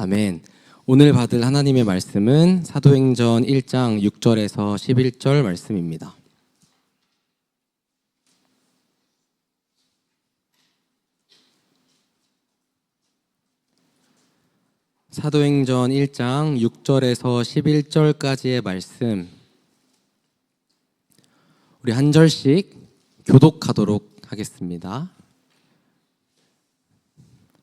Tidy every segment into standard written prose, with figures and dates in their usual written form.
아멘. 오늘 받을 하나님의 말씀은 사도행전 1장 6절에서 11절 말씀입니다. 사도행전 1장 6절에서 11절까지의 말씀, 우리 한 절씩 교독하도록 하겠습니다.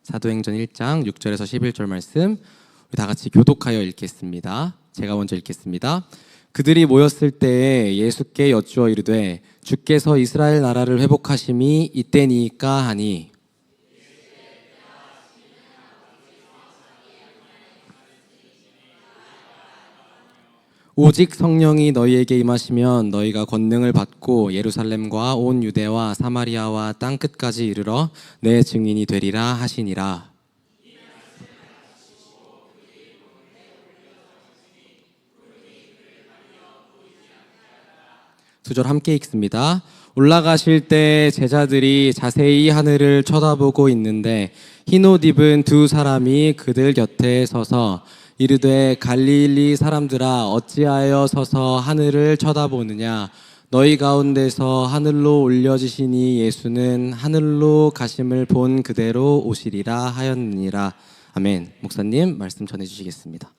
사도행전 1장 6절에서 11절 말씀, 우리 다 같이 교독하여 읽겠습니다. 제가 먼저 읽겠습니다. 그들이 모였을 때에 예수께 여쭈어 이르되 주께서 이스라엘 나라를 회복하심이 이때니까 하니, 오직 성령이 너희에게 임하시면 너희가 권능을 받고 예루살렘과 온 유대와 사마리아와 땅끝까지 이르러 내 증인이 되리라 하시니라. 2절 함께 읽습니다. 올라가실 때 제자들이 자세히 하늘을 쳐다보고 있는데 흰옷 입은 두 사람이 그들 곁에 서서 이르되 갈릴리 사람들아 어찌하여 서서 하늘을 쳐다보느냐. 너희 가운데서 하늘로 올려지시니 예수는 하늘로 가심을 본 그대로 오시리라 하였느니라. 아멘. 목사님 말씀 전해주시겠습니다.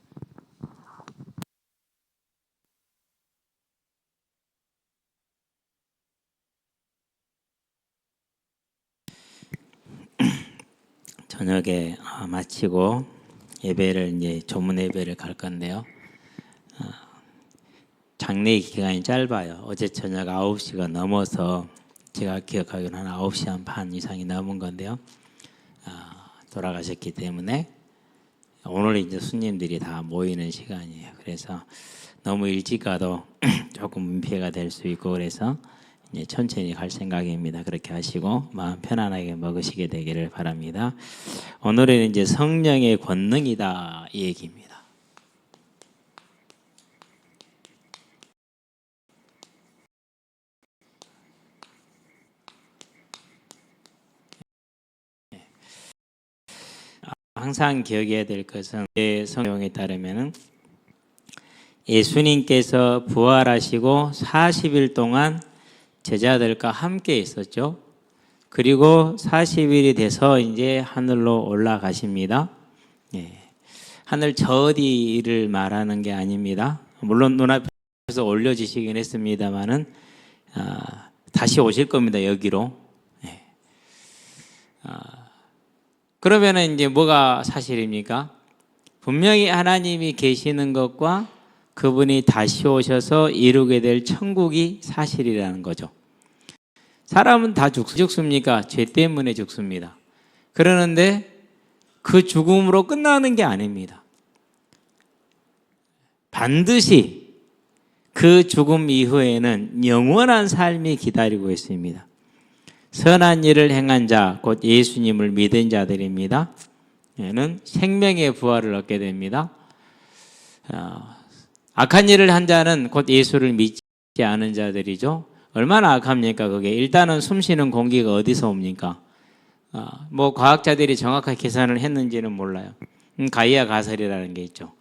저녁에 마치고 예배를 이제 조문 예배를 갈 건데요. 장례 기간이 짧아요. 어제 저녁 9시가 넘어서 제가 기억하기로는 한 9시 한 반 이상이 넘은 건데요. 돌아가셨기 때문에 오늘 이제 손님들이 다 모이는 시간이에요. 그래서 너무 일찍 가도 조금 민폐가 될 수 있고 그래서 이제 천천히 갈 생각입니다. 그렇게 하시고 마음 편안하게 먹으시게 되기를 바랍니다. 오늘은 이제 성령의 권능이다 이 얘기입니다. 항상 기억해야 될 것은 성경에 따르면은 예수님께서 부활하시고 40일 동안 제자들과 함께 있었죠. 그리고 40일이 돼서 이제 하늘로 올라가십니다. 하늘 저 어디를 말하는 게 아닙니다. 물론 눈앞에서 올려지시긴 했습니다만은 다시 오실 겁니다. 여기로. 그러면은 이제 뭐가 사실입니까? 분명히 하나님이 계시는 것과 그분이 다시 오셔서 이루게 될 천국이 사실이라는 거죠. 사람은 다 죽습니까? 죄 때문에 죽습니다. 그러는데 그 죽음으로 끝나는 게 아닙니다. 반드시 그 죽음 이후에는 영원한 삶이 기다리고 있습니다. 선한 일을 행한 자, 곧 예수님을 믿은 자들입니다. 얘는 생명의 부활을 얻게 됩니다. 악한 일을 한 자는 곧 예수를 믿지 않은 자들이죠. 얼마나 악합니까 그게. 일단은 숨쉬는 공기가 어디서 옵니까? 뭐 과학자들이 정확하게 계산을 했는지는 몰라요. 가이아 가설이라는 게 있죠.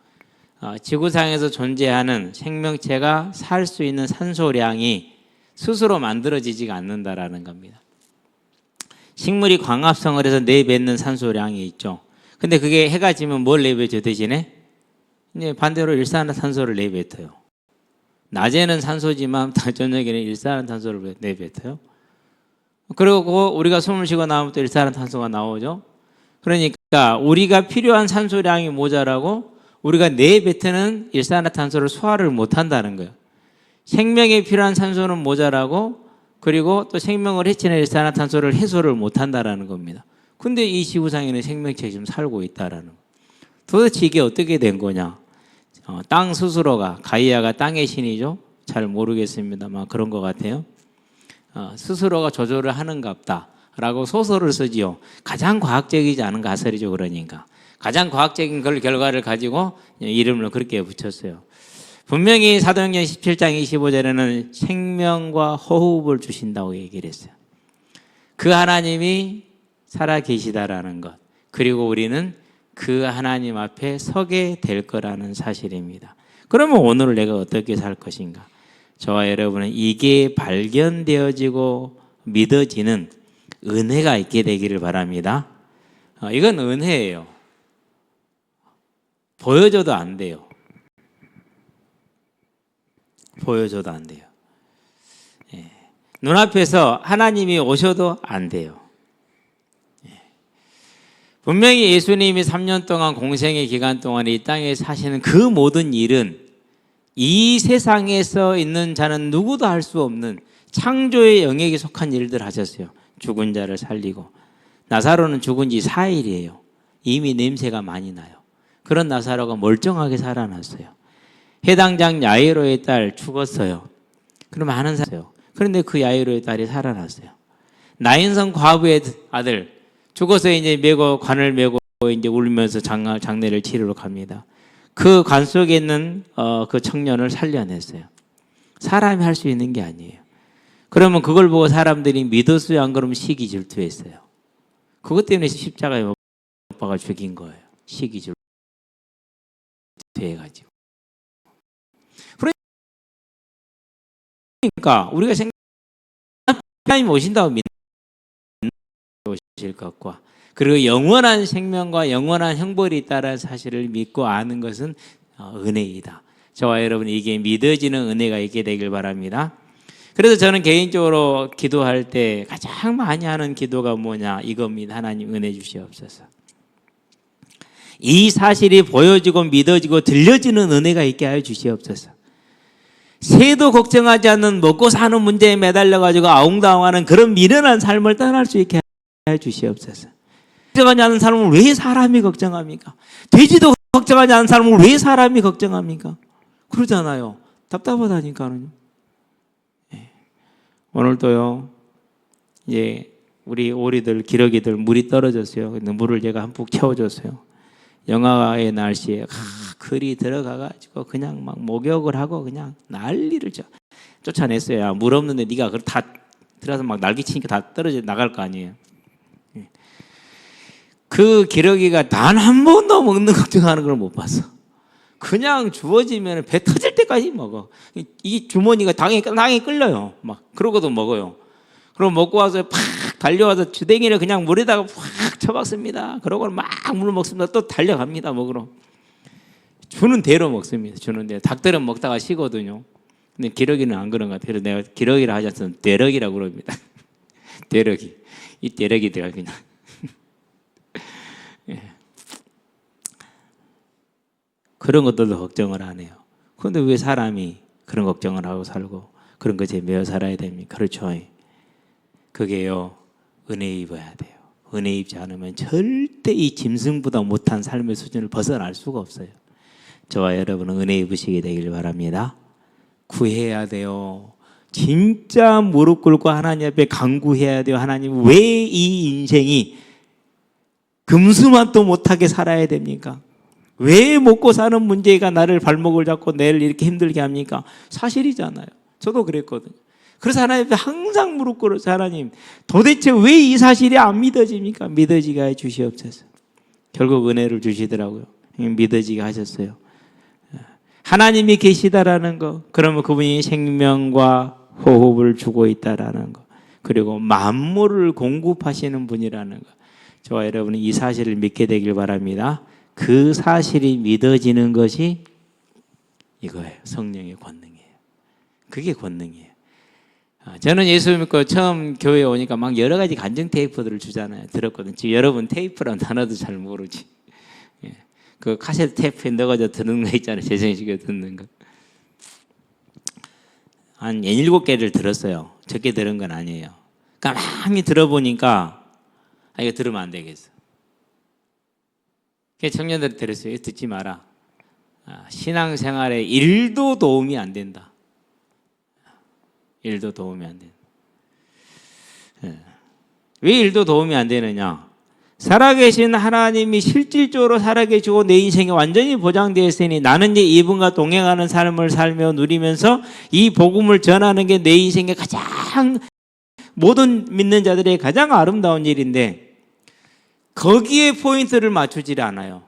지구상에서 존재하는 생명체가 살 수 있는 산소량이 스스로 만들어지지가 않는다라는 겁니다. 식물이 광합성을 해서 내뱉는 산소량이 있죠. 근데 그게 해가 지면 뭘 내뱉죠 대신에? 이제 반대로 일산화탄소를 내뱉어요. 낮에는 산소지만 저녁에는 일산화탄소를 내뱉어요. 그리고 우리가 숨을 쉬고 나오면 또 일산화탄소가 나오죠. 그러니까 우리가 필요한 산소량이 모자라고 우리가 내뱉는 일산화탄소를 소화를 못한다는 거예요. 생명에 필요한 산소는 모자라고 그리고 또 생명을 해치는 일산화탄소를 해소를 못한다는 겁니다. 근데 이 지구상에는 생명체가 지금 살고 있다라는 거예요. 도대체 이게 어떻게 된 거냐? 땅 스스로가, 가이아가 땅의 신이죠. 잘 모르겠습니다만 그런 것 같아요. 스스로가 조절을 하는갑다라고 소설을 쓰지요. 가장 과학적이지 않은 가설이죠. 그러니까 가장 과학적인 걸 결과를 가지고 이름을 그렇게 붙였어요. 분명히 사도행전 17장 25절에는 생명과 호흡을 주신다고 얘기를 했어요. 그 하나님이 살아 계시다라는 것. 그리고 우리는 그 하나님 앞에 서게 될 거라는 사실입니다. 그러면 오늘 내가 어떻게 살 것인가? 저와 여러분은 이게 발견되어지고 믿어지는 은혜가 있게 되기를 바랍니다. 이건 은혜예요. 보여줘도 안 돼요. 보여줘도 안 돼요. 예. 눈앞에서 하나님이 오셔도 안 돼요. 예. 분명히 예수님이 3년 동안 공생의 기간 동안 이 땅에 사시는 그 모든 일은 이 세상에서 있는 자는 누구도 할 수 없는 창조의 영역에 속한 일들 하셨어요. 죽은 자를 살리고. 나사로는 죽은 지 4일이에요. 이미 냄새가 많이 나요. 그런 나사로가 멀쩡하게 살아났어요. 해당장 야이로의 딸 죽었어요. 그럼 많은 사람이요. 그런데 그 야이로의 딸이 살아났어요. 나인성 과부의 아들 죽어서 이제 메고 관을 메고 이제 울면서 장례를 치르러 갑니다. 그 관 속에 있는 그 청년을 살려냈어요. 사람이 할 수 있는 게 아니에요. 그러면 그걸 보고 사람들이 믿었어요, 안 그러면 시기 질투했어요. 그것 때문에 십자가에 못 박아 죽인 거예요. 시기 질투해가지고. 그러니까 우리가 하나님 오신다고 믿는 오실 것과 그리고 영원한 생명과 영원한 형벌이 있다는 사실을 믿고 아는 것은 은혜이다. 저와 여러분 이게 믿어지는 은혜가 있게 되길 바랍니다. 그래서 저는 개인적으로 기도할 때 가장 많이 하는 기도가 뭐냐 이겁니다. 하나님 은혜 주시옵소서. 이 사실이 보여지고 믿어지고 들려지는 은혜가 있게 하여 주시옵소서. 새도 걱정하지 않는 먹고 사는 문제에 매달려가지고 아웅다웅하는 그런 미련한 삶을 떠날 수 있게 하여 주시옵소서. 걱정하지 않는 사람을 왜 사람이 걱정합니까? 돼지도 걱정하지 않는 사람을 왜 사람이 걱정합니까? 그러잖아요. 답답하다니까요. 네. 오늘도요, 이제 우리 오리들, 기러기들 물이 떨어졌어요. 근데 물을 제가 한 푹 채워줬어요. 영하의 날씨에 글이 들어가가지고 그냥 막 목욕을 하고 그냥 난리를 쫓아냈어요. 야, 물 없는데 네가 그걸 다 들어서 막 날개 치니까 다 떨어져 나갈 거 아니에요. 그 기러기가 단 한 번도 먹는 걱정하는 걸 못 봤어. 그냥 주어지면 배 터질 때까지 먹어. 이 주머니가 당에 끌려요. 막 그러고도 먹어요. 그럼 먹고 와서 팍 달려와서 주댕이를 그냥 물에다가 팍 쳐박습니다. 그러고 막 물 먹습니다. 또 달려갑니다. 먹으러. 주는 대로 먹습니다. 주는 대로. 닭들은 먹다가 쉬거든요. 근데 기러기는 안 그런 것 같아요. 그래서 내가 기러기를 하지 않으면 대럭이라고 그럽니다. 대럭이. 이 대럭이들아 그냥. 예. 그런 것들도 걱정을 안 해요. 그런데 왜 사람이 그런 걱정을 하고 살고 그런 것에 매여 살아야 됩니까? 그렇죠. 그게요. 은혜 입어야 돼요. 은혜 입지 않으면 절대 이 짐승보다 못한 삶의 수준을 벗어날 수가 없어요. 저와 여러분은 은혜 입으시게 되길 바랍니다. 구해야 돼요. 진짜 무릎 꿇고 하나님 앞에 간구해야 돼요. 하나님 왜 이 인생이 금수만도 못하게 살아야 됩니까? 왜 먹고 사는 문제가 나를 발목을 잡고 내를 이렇게 힘들게 합니까? 사실이잖아요. 저도 그랬거든요. 그래서 하나님 앞에 항상 무릎 꿇어서 하나님 도대체 왜 이 사실이 안 믿어집니까? 믿어지게 해 주시옵소서. 결국 은혜를 주시더라고요. 믿어지게 하셨어요. 하나님이 계시다라는 거, 그러면 그분이 생명과 호흡을 주고 있다라는 거, 그리고 만물을 공급하시는 분이라는 거, 저와 여러분은 이 사실을 믿게 되길 바랍니다. 그 사실이 믿어지는 것이 이거예요. 성령의 권능이에요. 그게 권능이에요. 저는 예수 믿고 처음 교회에 오니까 막 여러 가지 간증 테이프들을 주잖아요. 들었거든요. 지금 여러분 테이프란 단어도 잘 모르지. 그 카세트 테이프에 넣어서 듣는 거 있잖아요. 재생시켜 듣는 거. 한 7개를 들었어요. 적게 들은 건 아니에요. 가만히 들어보니까 이거 들으면 안 되겠어. 그래서 청년들 들었어요. 듣지 마라. 신앙생활에 1도 도움이 안 된다. 1도 도움이 안 된다. 왜 1도 도움이 안 되느냐? 살아계신 하나님이 실질적으로 살아계시고 내 인생이 완전히 보장되어 있으니 나는 이제 이분과 동행하는 삶을 살며 누리면서 이 복음을 전하는 게 내 인생의 가장 모든 믿는 자들의 가장 아름다운 일인데 거기에 포인트를 맞추질 않아요.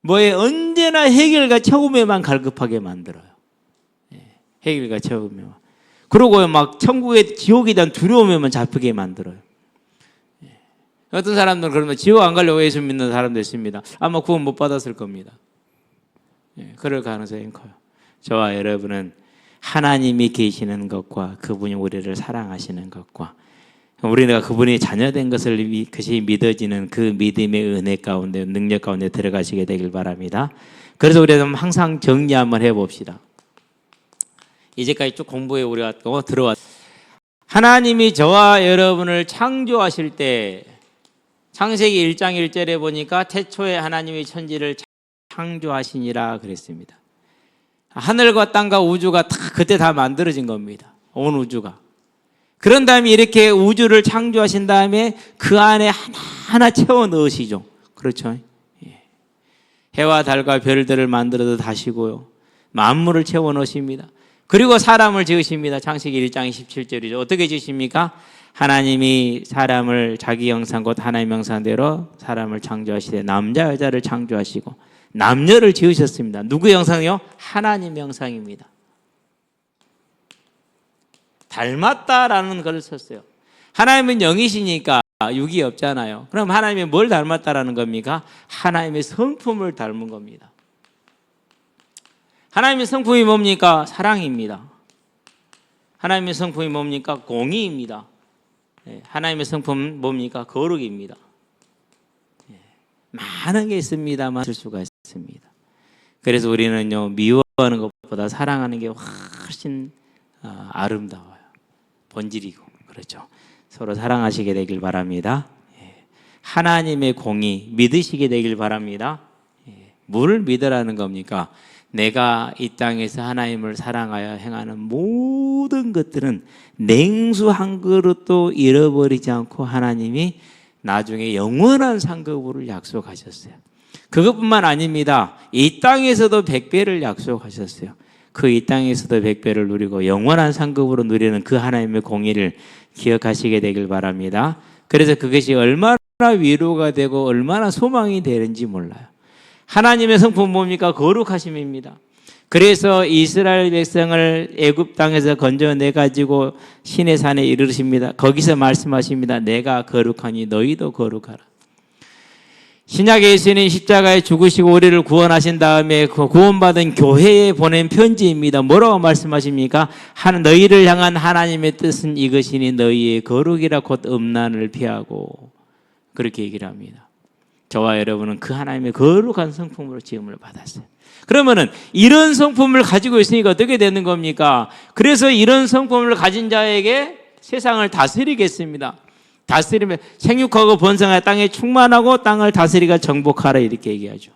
뭐에 언제나 해결과 처음에만 갈급하게 만들어요. 해결과 처음에만. 그러고 막 천국의 지옥에 대한 두려움에만 잡히게 만들어요. 어떤 사람들은 그러면 지옥 안 가려고 예수 믿는 사람도 있습니다. 아마 구원 못 받았을 겁니다. 그럴 가능성이 커요. 저와 여러분은 하나님이 계시는 것과 그분이 우리를 사랑하시는 것과 우리가 그분이 자녀된 것을 그것이 믿어지는 그 믿음의 은혜 가운데 능력 가운데 들어가시게 되길 바랍니다. 그래서 우리는 항상 정리 한번 해봅시다. 이제까지 쭉 공부해 우리가 들어왔. 하나님이 저와 여러분을 창조하실 때 창세기 1장 1절에 보니까 태초에 하나님이 천지를 창조하시니라 그랬습니다. 하늘과 땅과 우주가 그때 다 만들어진 겁니다. 온 우주가. 그런 다음에 이렇게 우주를 창조하신 다음에 그 안에 하나하나 채워 넣으시죠. 그렇죠? 해와 달과 별들을 만들어도 다시고요. 만물을 채워 넣으십니다. 그리고 사람을 지으십니다. 창세기 1장 17절이죠. 어떻게 지으십니까? 하나님이 사람을 자기 형상 곧 하나님 형상대로 사람을 창조하시되 남자 여자를 창조하시고 남녀를 지으셨습니다. 누구의 형상이요? 하나님 형상입니다. 닮았다라는 걸 썼어요. 하나님은 영이시니까 육이 없잖아요. 그럼 하나님이 뭘 닮았다라는 겁니까? 하나님의 성품을 닮은 겁니다. 하나님의 성품이 뭡니까? 사랑입니다. 하나님의 성품이 뭡니까? 공의입니다. 하나님의 성품은 뭡니까? 거룩입니다. 많은 게 있습니다만 쓸 수가 있습니다. 그래서 우리는요, 미워하는 것보다 사랑하는 게 훨씬 아름다워요. 본질이고 그렇죠. 서로 사랑하시게 되길 바랍니다. 하나님의 공의 믿으시게 되길 바랍니다. 뭘 믿으라는 겁니까? 내가 이 땅에서 하나님을 사랑하여 행하는 모든 것들은 냉수 한 그릇도 잃어버리지 않고 하나님이 나중에 영원한 상급으로 약속하셨어요. 그것뿐만 아닙니다. 이 땅에서도 100배를 약속하셨어요. 그 이 땅에서도 100배를 누리고 영원한 상급으로 누리는 그 하나님의 공의를 기억하시게 되길 바랍니다. 그래서 그것이 얼마나 위로가 되고 얼마나 소망이 되는지 몰라요. 하나님의 성품 뭡니까? 거룩하심입니다. 그래서 이스라엘 백성을 애굽 땅에서 건져내 가지고 시내 산에 이르십니다. 거기서 말씀하십니다. 내가 거룩하니 너희도 거룩하라. 신약의 예수님 십자가에 죽으시고 우리를 구원하신 다음에 그 구원받은 교회에 보낸 편지입니다. 뭐라고 말씀하십니까? 너희를 향한 하나님의 뜻은 이것이니 너희의 거룩이라 곧 음란을 피하고 그렇게 얘기를 합니다. 저와 여러분은 그 하나님의 거룩한 성품으로 지음을 받았어요. 그러면은 이런 성품을 가지고 있으니까 어떻게 되는 겁니까? 그래서 이런 성품을 가진 자에게 세상을 다스리겠습니다. 다스리면 생육하고 번성하여 땅에 충만하고 땅을 다스리가 정복하라 이렇게 얘기하죠.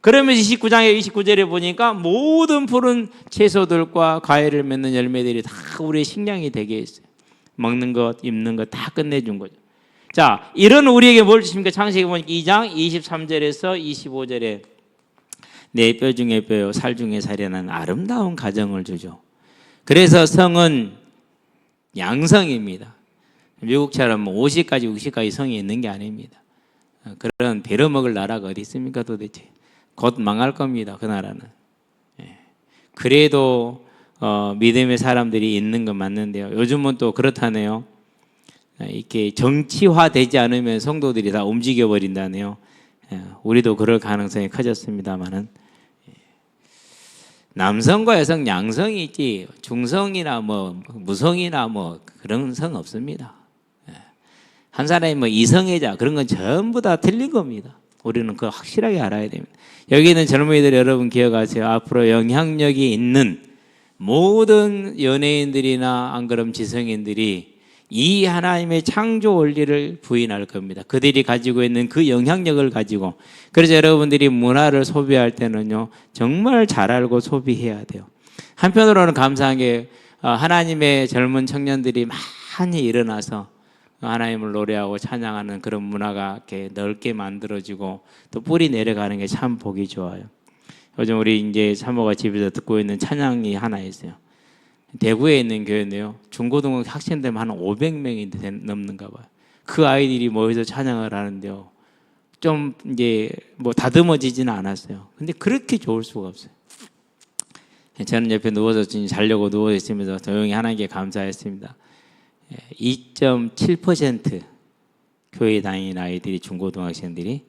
그러면 29장의 29절에 보니까 모든 푸른 채소들과 과일을 맺는 열매들이 다 우리의 식량이 되게 있어요. 먹는 것, 입는 것 다 끝내준 거죠. 자, 이런 우리에게 뭘 주십니까? 창세기 보니까 2장 23절에서 25절에 내 뼈 중에 뼈요 살 중에 살이라는 아름다운 가정을 주죠. 그래서 성은 양성입니다. 미국처럼 50까지 60까지 성이 있는 게 아닙니다. 그런 베려먹을 나라가 어디 있습니까 도대체. 곧 망할 겁니다. 그 나라는. 그래도 믿음의 사람들이 있는 건 맞는데요. 요즘은 또 그렇다네요. 이렇게 정치화되지 않으면 성도들이 다 움직여 버린다네요. 우리도 그럴 가능성이 커졌습니다만은 남성과 여성 양성이 있지 중성이나 뭐 무성이나 뭐 그런 성 없습니다. 한 사람이 뭐 이성애자 그런 건 전부 다 틀린 겁니다. 우리는 그거 확실하게 알아야 됩니다. 여기 있는 젊은이들 여러분 기억하세요. 앞으로 영향력이 있는 모든 연예인들이나 안 그럼 지성인들이 이 하나님의 창조 원리를 부인할 겁니다. 그들이 가지고 있는 그 영향력을 가지고. 그래서 여러분들이 문화를 소비할 때는요 정말 잘 알고 소비해야 돼요. 한편으로는 감사한 게 하나님의 젊은 청년들이 많이 일어나서 하나님을 노래하고 찬양하는 그런 문화가 이렇게 넓게 만들어지고 또 뿌리 내려가는 게 참 보기 좋아요. 요즘 우리 이제 사모가 집에서 듣고 있는 찬양이 하나 있어요. 대구에 있는 교회인데요. 중고등학교 학생들만 한 500명이 넘는가 봐요. 그 아이들이 모여서 찬양을 하는데요. 좀 이제 뭐 다듬어지지는 않았어요. 근데 그렇게 좋을 수가 없어요. 저는 옆에 누워서 지금 자려고 누워 있으면서 조용히 하나님께 감사했습니다. 2.7% 교회 다니는 아이들이 중고등학생들이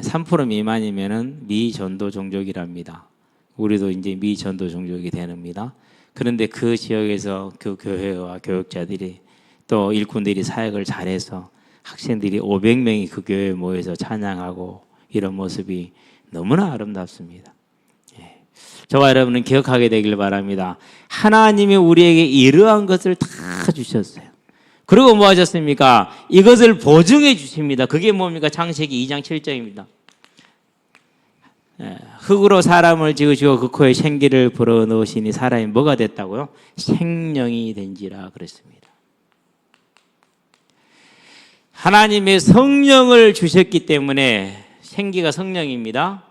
3% 미만이면은 미전도 종족이랍니다. 우리도 이제 미전도 종족이 되는입니다. 그런데 그 지역에서 그 교회와 교육자들이 또 일꾼들이 사역을 잘해서 학생들이 500명이 그 교회에 모여서 찬양하고 이런 모습이 너무나 아름답습니다. 저와 여러분은 기억하게 되길 바랍니다. 하나님이 우리에게 이러한 것을 다 주셨어요. 그리고 뭐 하셨습니까? 이것을 보증해 주십니다. 그게 뭡니까? 창세기 2장 7절입니다. 흙으로 사람을 지으시고 그 코에 생기를 불어넣으시니 사람이 뭐가 됐다고요? 생명이 된지라 그랬습니다. 하나님의 성령을 주셨기 때문에 생기가 성령입니다.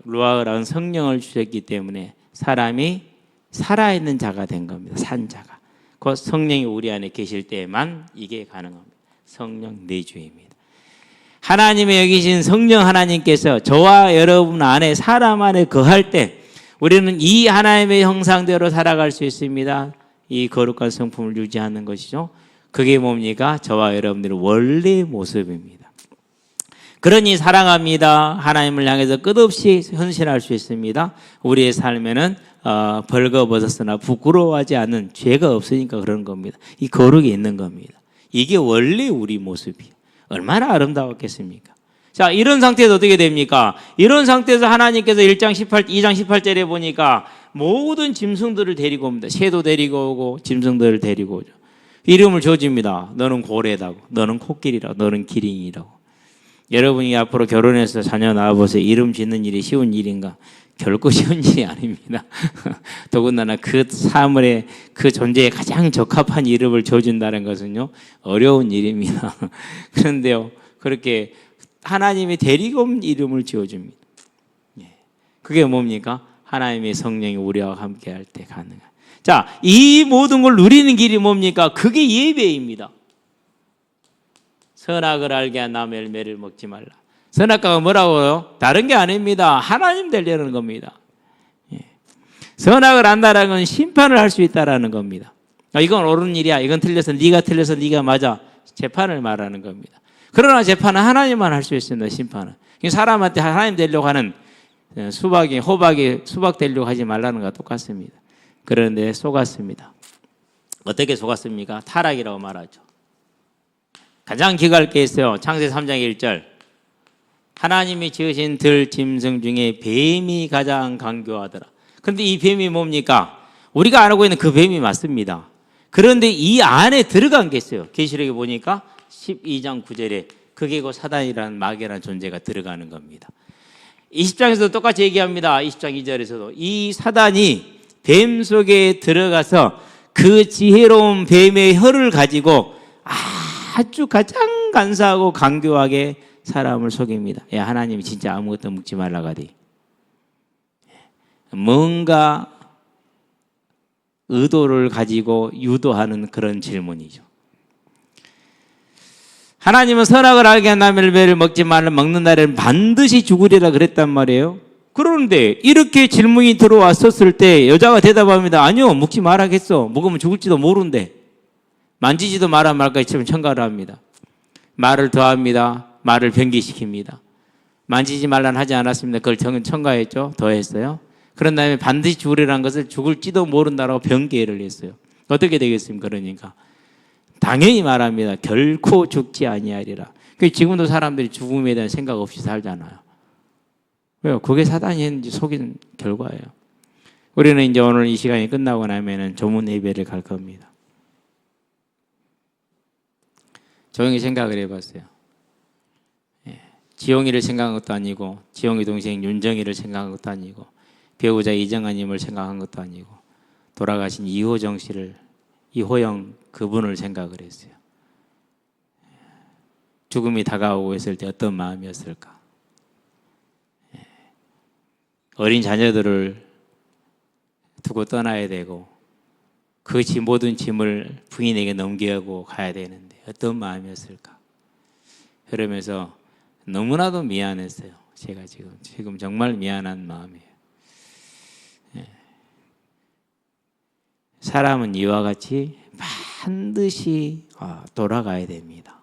루아흐라는 성령을 주셨기 때문에 사람이 살아있는 자가 된 겁니다. 산 자가. 그 성령이 우리 안에 계실 때에만 이게 가능합니다. 성령 내주입니다. 하나님의 여기신 성령 하나님께서 저와 여러분 안에 사람 안에 거할 때 우리는 이 하나님의 형상대로 살아갈 수 있습니다. 이 거룩한 성품을 유지하는 것이죠. 그게 뭡니까? 저와 여러분들의 원래 모습입니다. 그러니 사랑합니다. 하나님을 향해서 끝없이 헌신할 수 있습니다. 우리의 삶에는 벌거벗었으나 부끄러워하지 않는 죄가 없으니까 그런 겁니다. 이 거룩이 있는 겁니다. 이게 원래 우리 모습이에요. 얼마나 아름다웠겠습니까? 자, 이런 상태에서 어떻게 됩니까? 이런 상태에서 하나님께서 2장 18절에 보니까 모든 짐승들을 데리고 옵니다. 새도 데리고 오고 짐승들을 데리고 오죠. 이름을 지어줍니다. 너는 고래다고, 너는 코끼리라고, 너는 기린이라고. 여러분이 앞으로 결혼해서 자녀 낳아보세요. 이름 짓는 일이 쉬운 일인가? 결코 쉬운 일이 아닙니다. 더군다나 그 사물의 그 존재에 가장 적합한 이름을 지어준다는 것은요, 어려운 일입니다. 그런데요, 그렇게 하나님이 데리고 온 이름을 지어줍니다. 그게 뭡니까? 하나님의 성령이 우리와 함께 할 때 가능한. 자, 이 모든 걸 누리는 길이 뭡니까? 그게 예배입니다. 선악을 알게 한 남의 열매를 먹지 말라. 선악과가 뭐라고요? 다른 게 아닙니다. 하나님 되려는 겁니다. 선악을 안다라는 건 심판을 할 수 있다라는 겁니다. 이건 옳은 일이야. 이건 틀려서 네가 틀려서 네가 맞아. 재판을 말하는 겁니다. 그러나 재판은 하나님만 할 수 있습니다. 심판은. 사람한테 하나님 되려고 하는 호박이 수박 되려고 하지 말라는 것과 똑같습니다. 그런데 속았습니다. 어떻게 속았습니까? 타락이라고 말하죠. 가장 기가할 게 있어요. 창세기 3장 1절. 하나님이 지으신 들 짐승 중에 뱀이 가장 간교하더라. 그런데 이 뱀이 뭡니까? 우리가 알고 있는 그 뱀이 맞습니다. 그런데 이 안에 들어간 게 있어요. 계시록에 보니까 12장 9절에 그게 곧 사단이라는 마귀라는 존재가 들어가는 겁니다. 20장에서도 똑같이 얘기합니다. 20장 2절에서도 이 사단이 뱀 속에 들어가서 그 지혜로운 뱀의 혀를 가지고 아주 가장 간사하고 간교하게 사람을 속입니다. 야, 하나님이 진짜 아무것도 묻지 말라 가디. 뭔가 의도를 가지고 유도하는 그런 질문이죠. 하나님은 선악을 알게 한 남의 열매를 먹지 말라. 먹는 날에는 반드시 죽으리라 그랬단 말이에요. 그런데 이렇게 질문이 들어왔었을 때 여자가 대답합니다. 아니요, 먹지 말아겠어. 먹으면 죽을지도 모른대. 만지지도 마라 말까 있으면 첨가를 합니다. 말을 더합니다. 말을 변기시킵니다. 만지지 말란 하지 않았습니다. 그걸 첨가했죠. 더했어요. 그런 다음에 반드시 죽으리라는 것을 죽을지도 모른다라고 변개를 했어요. 어떻게 되겠습니까? 그러니까 당연히 말합니다. 결코 죽지 아니하리라. 지금도 사람들이 죽음에 대한 생각 없이 살잖아요. 왜요? 그게 사단이 했는지 속인 결과예요. 우리는 이제 오늘 이 시간이 끝나고 나면은 조문 예배를 갈 겁니다. 조용히 생각을 해봤어요. 지용이를 생각한 것도 아니고 지용이 동생 윤정이를 생각한 것도 아니고 배우자 이정아님을 생각한 것도 아니고 돌아가신 이호영 그분을 생각을 했어요. 죽음이 다가오고 있을 때 어떤 마음이었을까? 어린 자녀들을 두고 떠나야 되고 그 모든 짐을 부인에게 넘기고 가야 되는데 어떤 마음이었을까? 그러면서 너무나도 미안했어요. 제가 지금 정말 미안한 마음이에요. 예. 사람은 이와 같이 반드시 돌아가야 됩니다.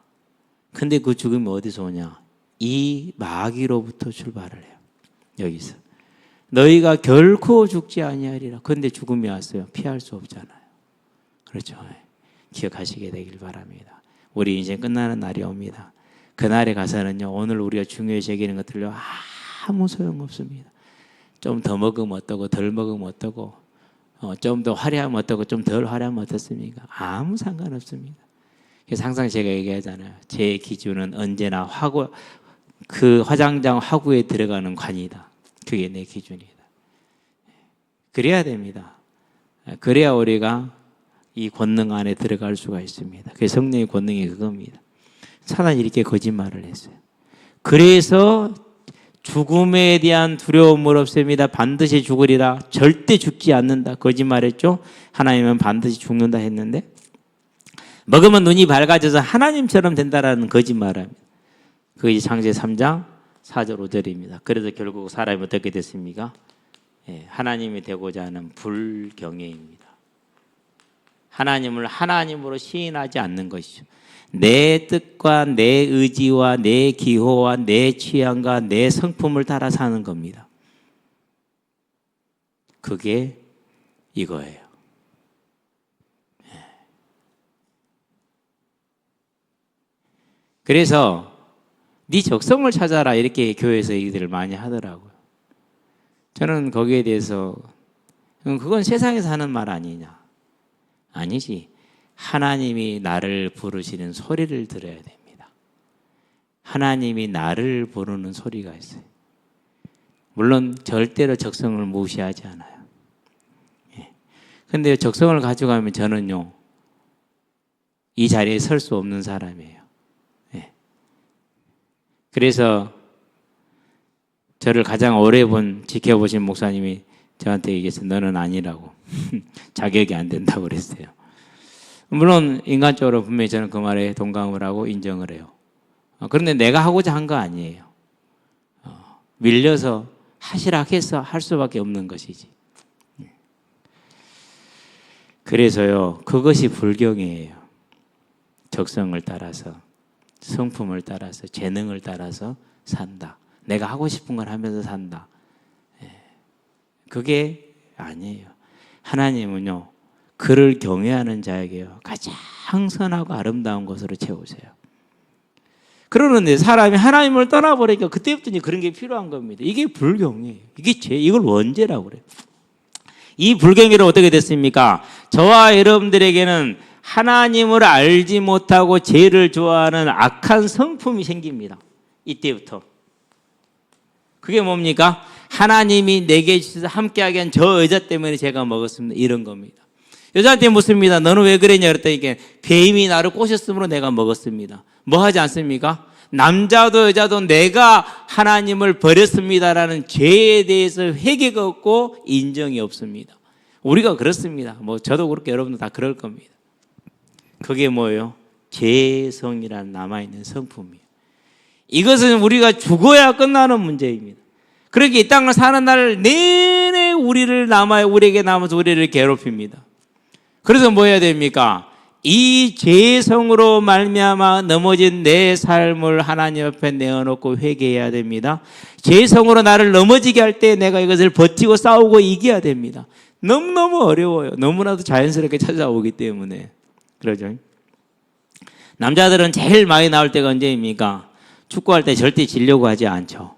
근데 그 죽음이 어디서 오냐? 이 마귀로부터 출발을 해요. 여기서. 너희가 결코 죽지 아니하리라. 그런데 죽음이 왔어요. 피할 수 없잖아요. 그렇죠. 기억하시게 되길 바랍니다. 우리 인생 끝나는 날이 옵니다. 그날에 가서는요, 오늘 우리가 중요시 여기는 것들요, 아무 소용없습니다. 좀 더 먹으면 어떠고 덜 먹으면 어떠고 좀 더 화려하면 어떠고 좀 덜 화려하면 어떻습니까? 아무 상관없습니다. 그래서 항상 제가 얘기하잖아요. 제 기준은 언제나 그 화장장 화구에 들어가는 관이다. 그게 내 기준이다. 그래야 됩니다. 그래야 우리가 이 권능 안에 들어갈 수가 있습니다. 그 성령의 권능이 그겁니다. 사단이 이렇게 거짓말을 했어요. 그래서 죽음에 대한 두려움을 없앱니다. 반드시 죽으리라. 절대 죽지 않는다. 거짓말했죠. 하나님은 반드시 죽는다 했는데 먹으면 눈이 밝아져서 하나님처럼 된다라는 거짓말을 합니다. 그게 창세기 3장 4절 5절입니다. 그래서 결국 사람이 어떻게 됐습니까? 하나님이 되고자 하는 불경외입니다. 하나님을 하나님으로 시인하지 않는 것이죠. 내 뜻과 내 의지와 내 기호와 내 취향과 내 성품을 따라 사는 겁니다. 그게 이거예요. 그래서 네 적성을 찾아라 이렇게 교회에서 얘기들을 많이 하더라고요. 저는 거기에 대해서 그건 세상에서 하는 말 아니냐? 아니지. 하나님이 나를 부르시는 소리를 들어야 됩니다. 하나님이 나를 부르는 소리가 있어요. 물론 절대로 적성을 무시하지 않아요. 그런데 적성을 가져가면 저는요, 이 자리에 설 수 없는 사람이에요. 그래서 저를 가장 오래 지켜보신 목사님이 저한테 얘기했어요. 너는 아니라고. 자격이 안 된다고 그랬어요. 물론 인간적으로 분명히 저는 그 말에 동감을 하고 인정을 해요. 그런데 내가 하고자 한 거 아니에요. 밀려서 하시라 해서 할 수밖에 없는 것이지. 그래서요, 그것이 불경이에요. 적성을 따라서, 성품을 따라서, 재능을 따라서 산다. 내가 하고 싶은 걸 하면서 산다. 그게 아니에요. 하나님은요, 그를 경외하는 자에게요, 가장 선하고 아름다운 것으로 채우세요. 그러는데 사람이 하나님을 떠나버리니까 그때부터 이제 그런 게 필요한 겁니다. 이게 불경이에요. 이걸 원죄라고 그래요. 이 불경이로 어떻게 됐습니까? 저와 여러분들에게는 하나님을 알지 못하고 죄를 좋아하는 악한 성품이 생깁니다. 이때부터. 그게 뭡니까? 하나님이 내게 주셔서 함께하게 한 저 여자 때문에 제가 먹었습니다. 이런 겁니다. 여자한테 묻습니다. 너는 왜 그랬냐 그랬더니 배임이 나를 꼬셨으므로 내가 먹었습니다. 뭐 하지 않습니까? 남자도 여자도 내가 하나님을 버렸습니다라는 죄에 대해서 회개가 없고 인정이 없습니다. 우리가 그렇습니다. 뭐 저도 그렇게 여러분도 다 그럴 겁니다. 그게 뭐예요? 죄성이라는 남아있는 성품이에요. 이것은 우리가 죽어야 끝나는 문제입니다. 그렇게 이 땅을 사는 날 내내 우리에게 남아서 우리를 괴롭힙니다. 그래서 뭐 해야 됩니까? 이 죄성으로 말미암아 넘어진 내 삶을 하나님 앞에 내어놓고 회개해야 됩니다. 죄성으로 나를 넘어지게 할 때 내가 이것을 버티고 싸우고 이겨야 됩니다. 너무너무 어려워요. 너무나도 자연스럽게 찾아오기 때문에. 그러죠. 남자들은 제일 많이 나올 때가 언제입니까? 축구할 때 절대 지려고 하지 않죠.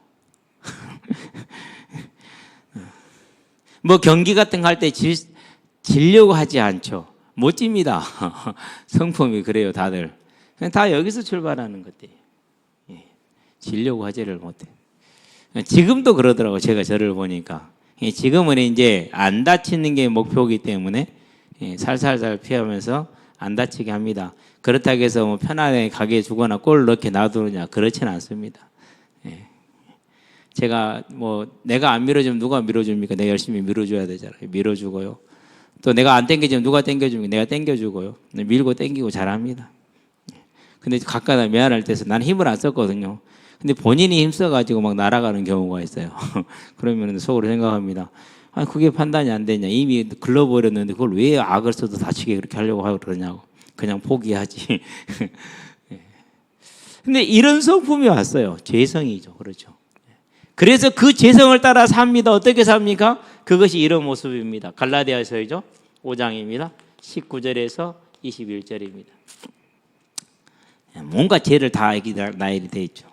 뭐 경기 같은 거 할 때 지려고 하지 않죠. 못 집니다. 성품이 그래요, 다들. 다 여기서 출발하는 것들이에요. 지려고 하지를 못해. 지금도 그러더라고요. 제가 저를 보니까. 지금은 이제 안 다치는 게 목표이기 때문에 살살살 피하면서 안 다치게 합니다. 그렇다고 해서 뭐 편안하게 가게 주거나 골 넣게 놔두느냐, 그렇지는 않습니다. 제가 뭐 내가 안 밀어주면 누가 밀어줍니까? 내가 열심히 밀어줘야 되잖아요. 밀어주고요. 또 내가 안 땡겨주면 누가 땡겨줍니까? 내가 땡겨주고요. 밀고 땡기고 잘합니다. 근데 가끔가다 미안할 때서 나는 힘을 안 썼거든요. 근데 본인이 힘써가지고 막 날아가는 경우가 있어요. 그러면 속으로 생각합니다. 아, 그게 판단이 안 되냐. 이미 글러버렸는데 그걸 왜 악을 써도 다치게 그렇게 하려고 하고 그러냐고. 그냥 포기하지. 근데 이런 성품이 왔어요. 죄성이죠. 그렇죠. 그래서 그 죄성을 따라 삽니다. 어떻게 삽니까? 그것이 이런 모습입니다. 갈라디아서이죠. 5장입니다. 19절에서 21절입니다. 뭔가 죄를 다 나열이 되어 있죠.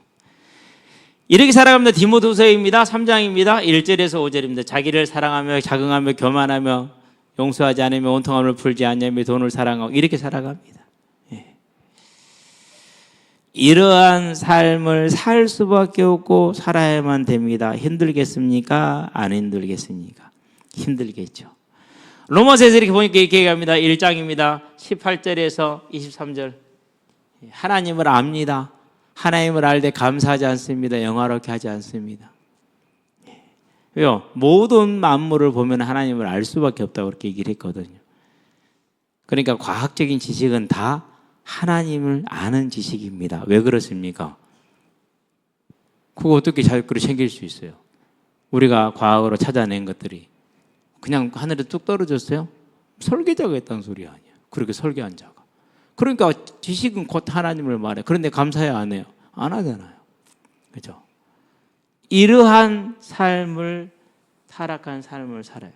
이렇게 살아갑니다. 디모데후서입니다. 3장입니다. 1절에서 5절입니다. 자기를 사랑하며 자긍하며 교만하며 용서하지 않으며 온통함을 풀지 않냐며 돈을 사랑하고 이렇게 살아갑니다. 이러한 삶을 살 수밖에 없고 살아야만 됩니다. 힘들겠습니까? 안 힘들겠습니까? 힘들겠죠. 로마서에서 이렇게 보니까 이렇게 얘기합니다. 1장입니다. 18절에서 23절. 하나님을 압니다. 하나님을 알 때 감사하지 않습니다. 영화롭게 하지 않습니다. 왜요? 모든 만물을 보면 하나님을 알 수밖에 없다고 그렇게 얘기를 했거든요. 그러니까 과학적인 지식은 다 하나님을 아는 지식입니다. 왜 그렇습니까? 그거 어떻게 자유롭게 챙길 수 있어요? 우리가 과학으로 찾아낸 것들이 그냥 하늘에 뚝 떨어졌어요? 설계자가 했다는 소리 아니에요. 그렇게 설계한 자가. 그러니까 지식은 곧 하나님을 말해. 그런데 감사해야 안 해요? 안 하잖아요. 그죠? 이러한 삶을, 타락한 삶을 살아요.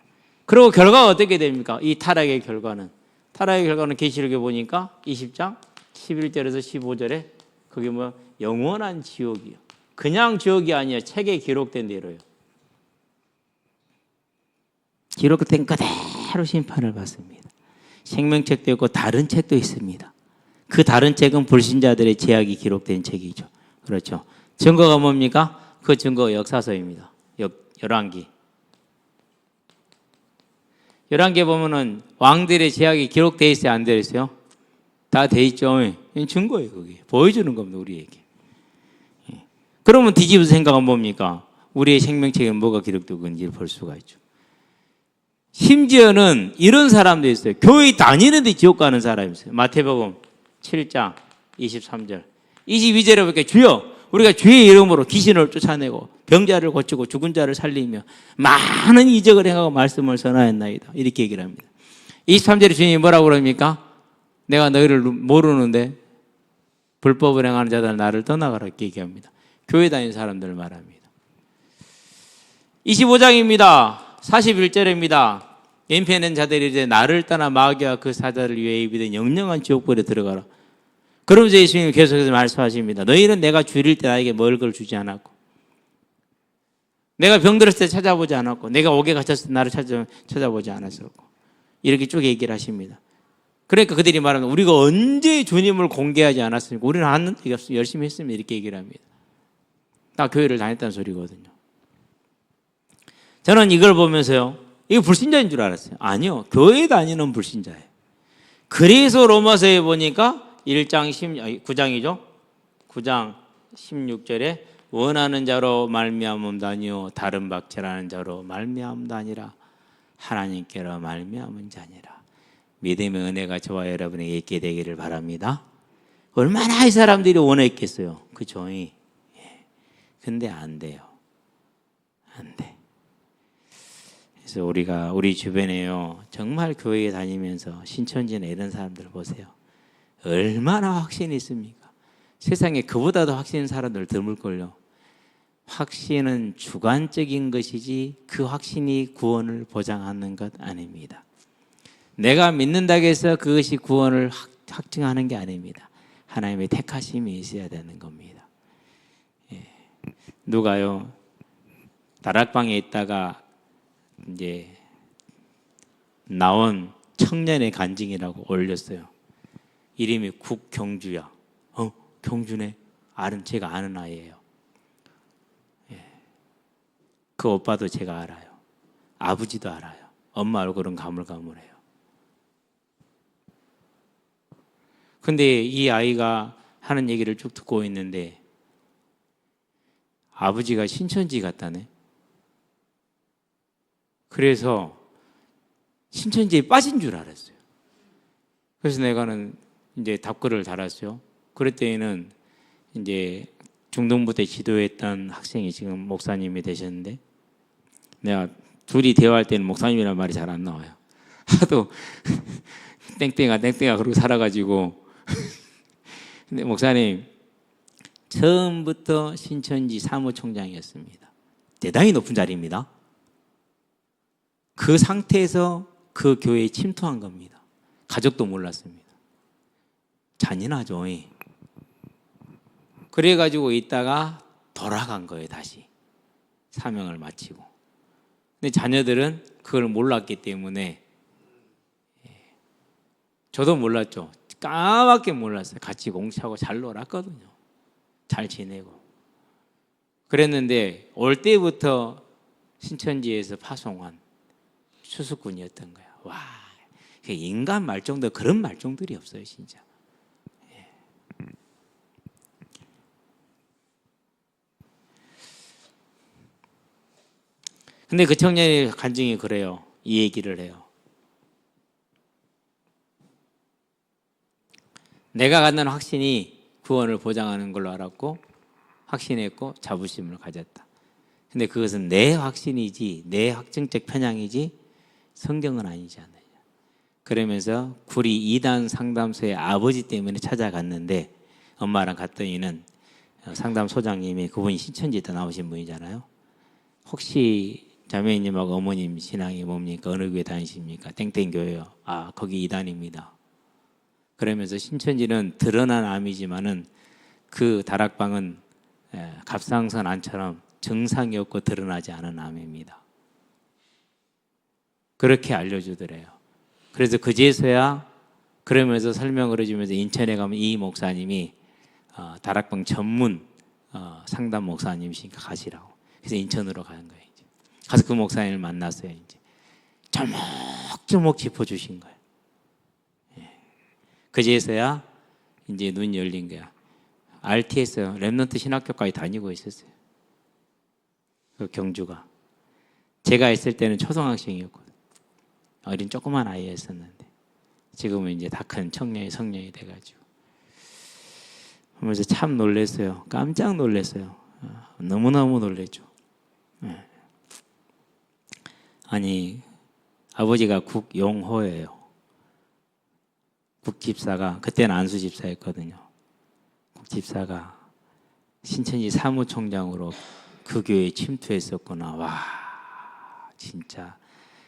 그리고 결과가 어떻게 됩니까? 이 타락의 결과는. 타락의 결과는 계시록에 보니까 20장 11절에서 15절에 그게 뭐 영원한 지옥이요. 그냥 지옥이 아니에요. 책에 기록된 대로요. 기록된 그대로 심판을 받습니다. 생명책도 있고 다른 책도 있습니다. 그 다른 책은 불신자들의 죄악이 기록된 책이죠. 그렇죠. 증거가 뭡니까? 그 증거가 역사서입니다. 열왕기. 열왕기에 보면은 왕들의 죄악이 기록되어 있어요? 안 되어 있어요? 다 되어 있죠. 증거예요. 그게. 보여주는 겁니다. 우리에게. 그러면 뒤집어서 생각하면 뭡니까? 우리의 생명책에 뭐가 기록되고 있는지를 볼 수가 있죠. 심지어는 이런 사람도 있어요. 교회 다니는데 지옥 가는 사람이 있어요. 마태복음 7장 23절 22절에 보니까 주여 우리가 주의 이름으로 귀신을 쫓아내고 병자를 고치고 죽은 자를 살리며 많은 이적을 행하고 말씀을 전하였나이다. 이렇게 얘기를 합니다. 23절에 주님이 뭐라고 그럽니까? 내가 너희를 모르는데 불법을 행하는 자들 나를 떠나가라 이렇게 얘기합니다. 교회 다니는 사람들을 말합니다. 25장입니다. 41절입니다. 연패하는 자들이 이제 나를 떠나 마귀와 그 사자를 위해 예비된 영영한 지옥불에 들어가라. 그러면서 예수님이 계속해서 말씀하십니다. 너희는 내가 줄일 때 나에게 먹을 걸 주지 않았고 내가 병들었을 때 찾아보지 않았고 내가 옥에 갇혔을 때 나를 찾아보지 않았었고 이렇게 쭉 얘기를 하십니다. 그러니까 그들이 말하는 우리가 언제 주님을 공개하지 않았습니까? 우리는 안 열심히 했습니다. 이렇게 얘기를 합니다. 딱 교회를 다녔다는 소리거든요. 저는 이걸 보면서요. 이거 불신자인 줄 알았어요. 아니요. 교회 다니는 불신자예요. 그래서 로마서에 보니까 9장이죠. 9장 16절에 원하는 자로 말미암음도 아니요 다른 박제라는 자로 말미암음도 아니라 하나님께로 말미암은 자니라. 믿음의 은혜가 저와 여러분에게 있게 되기를 바랍니다. 얼마나 이 사람들이 원했겠어요. 그죠? 근데 안 돼요. 안 돼. 그래서 우리가 우리 주변에요 정말 교회에 다니면서 신천지나 이런 사람들 보세요. 얼마나 확신이 있습니까? 세상에 그보다도 확신 있는 사람들 드물걸요. 확신은 주관적인 것이지 그 확신이 구원을 보장하는 것 아닙니다. 내가 믿는다고 해서 그것이 구원을 확증하는 게 아닙니다. 하나님의 택하심이 있어야 되는 겁니다. 누가요 다락방에 있다가 이제 나온 청년의 간증이라고 올렸어요. 이름이 국경주야. 경주네. 제가 아는 아이예요. 그 오빠도 제가 알아요. 아버지도 알아요. 엄마 얼굴은 가물가물해요. 근데 이 아이가 하는 얘기를 쭉 듣고 있는데 아버지가 신천지 갔다네. 그래서 신천지에 빠진 줄 알았어요. 그래서 내가는 이제 답글을 달았어요. 그랬더니는 이제 중등부 때 지도했던 학생이 지금 목사님이 되셨는데, 내가 둘이 대화할 때는 목사님이라는 말이 잘 안 나와요. 하도 땡땡아 그러고 살아가지고. 근데 목사님 처음부터 신천지 사무총장이었습니다. 대단히 높은 자리입니다. 그 상태에서 그 교회에 침투한 겁니다. 가족도 몰랐습니다. 잔인하죠. 그래가지고 있다가 돌아간 거예요. 다시 사명을 마치고. 근데 자녀들은 그걸 몰랐기 때문에, 저도 몰랐죠. 까맣게 몰랐어요. 같이 공차고 잘 놀았거든요. 잘 지내고. 그랬는데 올 때부터 신천지에서 파송한 수수꾼이었던 거야. 와, 인간 말종도 그런 말종들이 없어요, 진짜. 근데 그 청년의 간증이 그래요. 이 얘기를 해요. 내가 갖는 확신이 구원을 보장하는 걸로 알았고 확신했고 자부심을 가졌다. 근데 그것은 내 확신이지 내 확증적 편향이지 성경은 아니지 않느냐. 그러면서 구리 2단 상담소의 아버지 때문에 찾아갔는데, 엄마랑 갔더니는 상담소장님이, 그분이 신천지에 나오신 분이잖아요. 혹시 자매님하고 어머님 신앙이 뭡니까? 어느 교회 다니십니까? 땡땡교회요. 아, 거기 2단입니다. 그러면서 신천지는 드러난 암이지만은 그 다락방은 갑상선 암처럼 증상이 없고 드러나지 않은 암입니다. 그렇게 알려주더래요. 그래서 그제서야 그러면서 설명을 해주면서 인천에 가면 이 목사님이 다락방 전문 상담 목사님이시니까 가시라고. 그래서 인천으로 가는 거예요. 이제. 가서 그 목사님을 만났어요. 이제 조목조목 짚어주신 거예요. 그제서야 이제 눈이 열린 거야. RTS 렘넌트 신학교까지 다니고 있었어요. 그 경주가. 제가 있을 때는 초등학생이었거든. 어린 조그만 아이였었는데 지금은 이제 다 큰 청년이 성년이 돼가지고 하면서 참 놀랐어요. 깜짝 놀랐어요. 너무너무 놀랬죠. 아니, 아버지가 국용호예요. 국집사가, 그때는 안수집사였거든요. 국집사가 신천지 사무총장으로 그 교회에 침투했었구나. 와, 진짜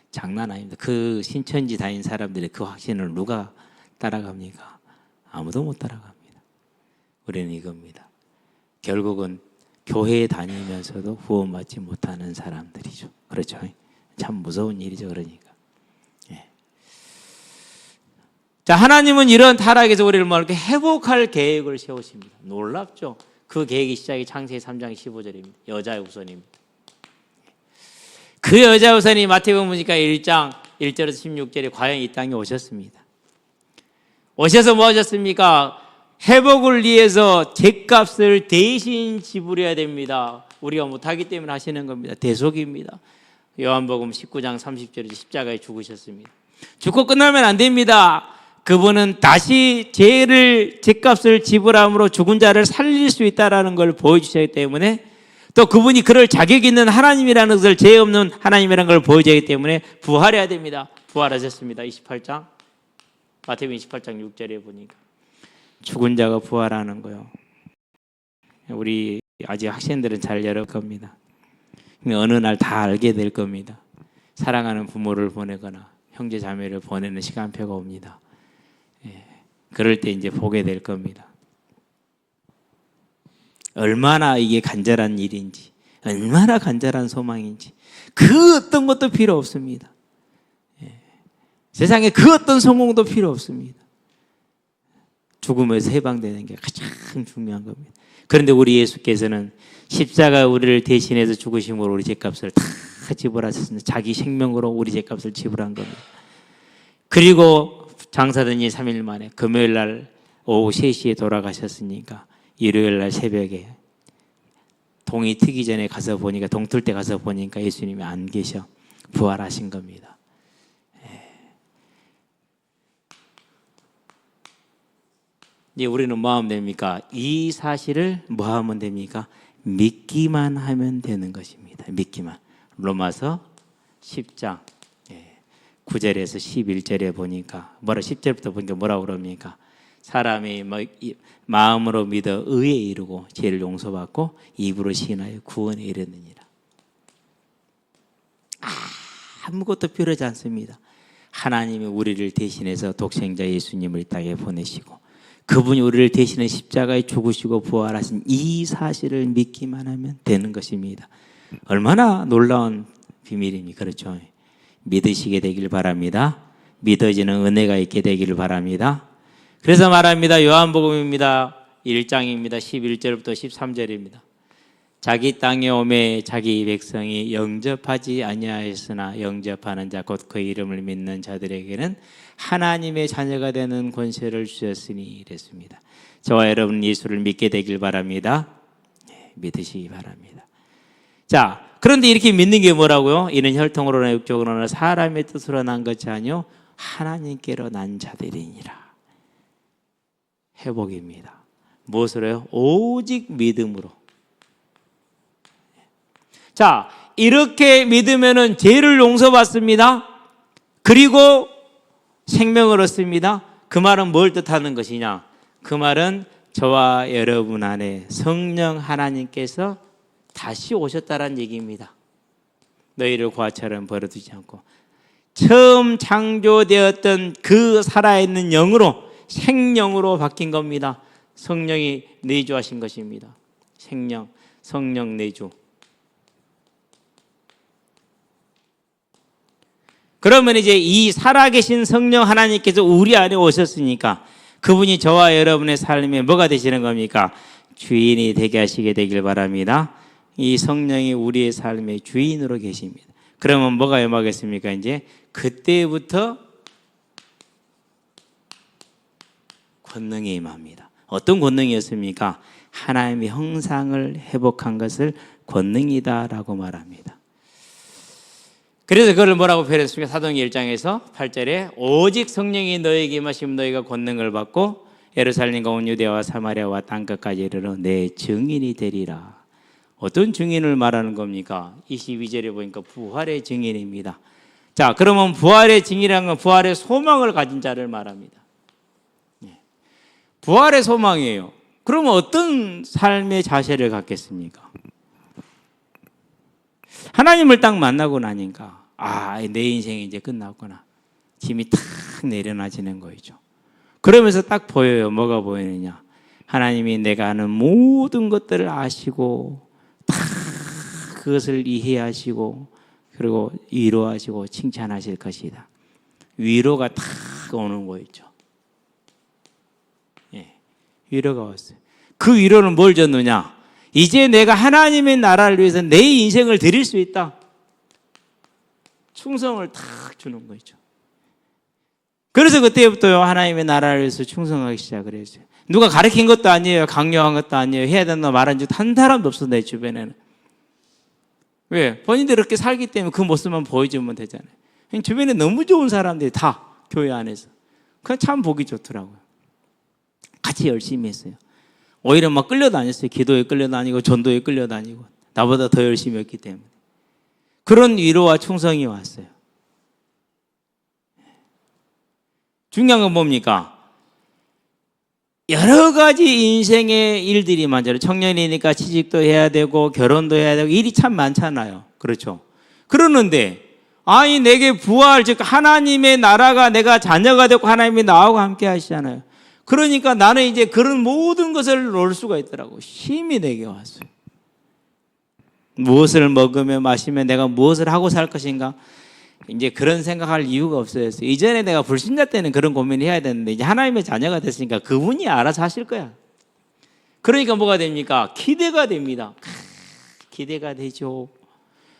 장난 아닙니다. 그 신천지 다닌 사람들의 그 확신을 누가 따라갑니까? 아무도 못 따라갑니다. 우리는 이겁니다. 결국은 교회에 다니면서도 구원받지 못하는 사람들이죠. 그렇죠? 참 무서운 일이죠. 그러니까. 자, 하나님은 이런 타락에서 우리를 이렇게 회복할 계획을 세우십니다. 놀랍죠? 그 계획이 시작이 창세기 3장 15절입니다. 여자의 우선입니다. 그 여자의 우선이 마태복음 보니까 1장 1절에서 16절에 과연 이 땅에 오셨습니다. 오셔서 뭐 하셨습니까? 회복을 위해서 죗값을 대신 지불해야 됩니다. 우리가 못하기 때문에 하시는 겁니다. 대속입니다. 요한복음 19장 30절에 십자가에 죽으셨습니다. 죽고 끝나면 안 됩니다. 그분은 다시 죗값을 지불함으로 죽은 자를 살릴 수 있다는 걸 보여주셨기 때문에, 또 그분이 그럴 자격이 있는 하나님이라는 것을, 죄 없는 하나님이라는 걸 보여주기 때문에 부활해야 됩니다. 부활하셨습니다. 28장 마태복음 28장 6절에 보니까 죽은 자가 부활하는 거요. 우리 아직 학생들은 잘 열을 겁니다. 어느 날 다 알게 될 겁니다. 사랑하는 부모를 보내거나 형제 자매를 보내는 시간표가 옵니다. 그럴 때 이제 보게 될 겁니다. 얼마나 이게 간절한 일인지, 얼마나 간절한 소망인지, 그 어떤 것도 필요 없습니다. 세상에 그 어떤 성공도 필요 없습니다. 죽음에서 해방되는 게 가장 중요한 겁니다. 그런데 우리 예수께서는 십자가 우리를 대신해서 죽으심으로 우리 죗값을 다 지불하셨습니다. 자기 생명으로 우리 죗값을 지불한 겁니다. 그리고 장사된 지 3일 만에 금요일 날 오후 3시에 돌아가셨으니까 일요일 날 새벽에 동이 트기 전에 가서 보니까, 동틀 때 가서 보니까 예수님이 안 계셔 부활하신 겁니다. 이제 우리는 뭐 하면 됩니까? 이 사실을 뭐 하면 됩니까? 믿기만 하면 되는 것입니다. 믿기만. 로마서 10장 9절에서 11절에 보니까 10절부터 보니까 뭐라고 그럽니까? 사람이 마음으로 믿어 의에 이르고 죄를 용서받고 입으로 시인하여 구원에 이르느니라. 아무것도 필요하지 않습니다. 하나님이 우리를 대신해서 독생자 예수님을 이 땅에 보내시고 그분이 우리를 대신해 십자가에 죽으시고 부활하신 이 사실을 믿기만 하면 되는 것입니다. 얼마나 놀라운 비밀입니까? 그렇죠? 믿으시게 되길 바랍니다. 믿어지는 은혜가 있게 되기를 바랍니다. 그래서 말합니다. 요한복음입니다. 1장입니다. 11절부터 13절입니다. 자기 땅에 오매 자기 백성이 영접하지 아니하였으나 영접하는 자 곧 그 이름을 믿는 자들에게는 하나님의 자녀가 되는 권세를 주셨으니 이랬습니다. 저와 여러분 예수를 믿게 되길 바랍니다. 믿으시기 바랍니다. 자, 그런데 이렇게 믿는 게 뭐라고요? 이는 혈통으로나 육적으로나 사람의 뜻으로 난 것이 아니요 하나님께로 난 자들이니라. 회복입니다. 무엇으로요? 오직 믿음으로. 자, 이렇게 믿으면은 죄를 용서받습니다. 그리고 생명을 얻습니다. 그 말은 뭘 뜻하는 것이냐? 그 말은 저와 여러분 안에 성령 하나님께서 다시 오셨다는 얘기입니다. 너희를 고아처럼 버려두지 않고 처음 창조되었던 그 살아있는 영으로 생명으로 바뀐 겁니다. 성령이 내주하신 것입니다. 성령 내주. 그러면 이제 이 살아계신 성령 하나님께서 우리 안에 오셨으니까 그분이 저와 여러분의 삶에 뭐가 되시는 겁니까? 주인이 되게 하시게 되길 바랍니다. 이 성령이 우리의 삶의 주인으로 계십니다. 그러면 뭐가 임하겠습니까? 이제 그때부터 권능이 임합니다. 어떤 권능이었습니까? 하나님의 형상을 회복한 것을 권능이다라고 말합니다. 그래서 그걸 뭐라고 표현했습니까? 사도행전 1장에서 8절에 오직 성령이 너에게 임하시면 너희가 권능을 받고 예루살렘과 온 유대와 사마리아와 땅끝까지 이르러 내 증인이 되리라. 어떤 증인을 말하는 겁니까? 22절에 보니까 부활의 증인입니다. 자, 그러면 부활의 증인이라는 건 부활의 소망을 가진 자를 말합니다. 부활의 소망이에요. 그러면 어떤 삶의 자세를 갖겠습니까? 하나님을 딱 만나고 나니까 내 인생이 이제 끝났구나. 짐이 탁 내려놔지는 거죠. 그러면서 딱 보여요. 뭐가 보이느냐? 하나님이 내가 하는 모든 것들을 아시고 다 그것을 이해하시고 그리고 위로하시고 칭찬하실 것이다. 위로가 탁 오는 거였죠. 위로가 왔어요. 그 위로는 뭘 줬느냐? 이제 내가 하나님의 나라를 위해서 내 인생을 드릴 수 있다. 충성을 탁 주는 거죠. 그래서 그때부터요 하나님의 나라를 위해서 충성하기 시작을 했어요. 누가 가르친 것도 아니에요. 강요한 것도 아니에요. 해야 된다 말한 적 한 사람도 없어 내 주변에는. 왜? 본인들이 그렇게 살기 때문에 그 모습만 보여주면 되잖아요. 주변에 너무 좋은 사람들이 다 교회 안에서. 그건 참 보기 좋더라고요. 같이 열심히 했어요. 오히려 막 끌려다녔어요. 기도에 끌려다니고 전도에 끌려다니고 나보다 더 열심히 했기 때문에. 그런 위로와 충성이 왔어요. 중요한 건 뭡니까? 여러 가지 인생의 일들이 많잖아요. 청년이니까 취직도 해야 되고 결혼도 해야 되고 일이 참 많잖아요. 그렇죠? 그러는데 내게 부활 즉 하나님의 나라가 내가 자녀가 되고 하나님이 나하고 함께 하시잖아요. 그러니까 나는 이제 그런 모든 것을 놓을 수가 있더라고. 힘이 내게 왔어요. 무엇을 먹으며 마시며 내가 무엇을 하고 살 것인가? 이제 그런 생각할 이유가 없어요. 이전에 내가 불신자 때는 그런 고민을 해야 되는데 이제 하나님의 자녀가 됐으니까 그분이 알아서 하실 거야. 그러니까 뭐가 됩니까? 기대가 됩니다. 기대가 되죠.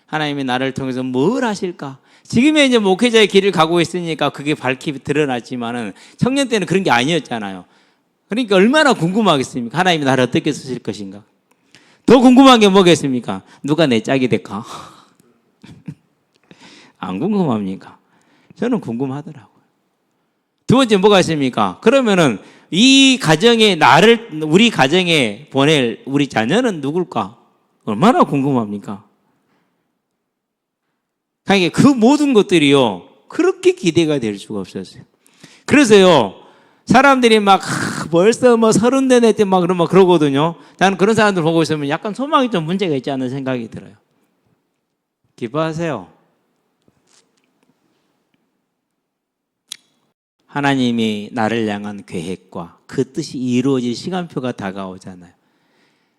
하나님이 나를 통해서 뭘 하실까? 지금의 이제 목회자의 길을 가고 있으니까 그게 밝히 드러났지만은 청년 때는 그런 게 아니었잖아요. 그러니까 얼마나 궁금하겠습니까? 하나님이 나를 어떻게 쓰실 것인가? 더 궁금한 게 뭐겠습니까? 누가 내 짝이 될까? 안 궁금합니까? 저는 궁금하더라고요. 두 번째 뭐가 있습니까? 그러면은 이 가정에 우리 가정에 보낼 우리 자녀는 누굴까? 얼마나 궁금합니까? 그러니까 그 모든 것들이요, 그렇게 기대가 될 수가 없었어요. 그래서요, 사람들이 막 벌써 뭐 30대 때 막 그러거든요. 나는 그런 사람들 보고 있으면 약간 소망이 좀 문제가 있지 않는 생각이 들어요. 기뻐하세요. 하나님이 나를 향한 계획과 그 뜻이 이루어질 시간표가 다가오잖아요.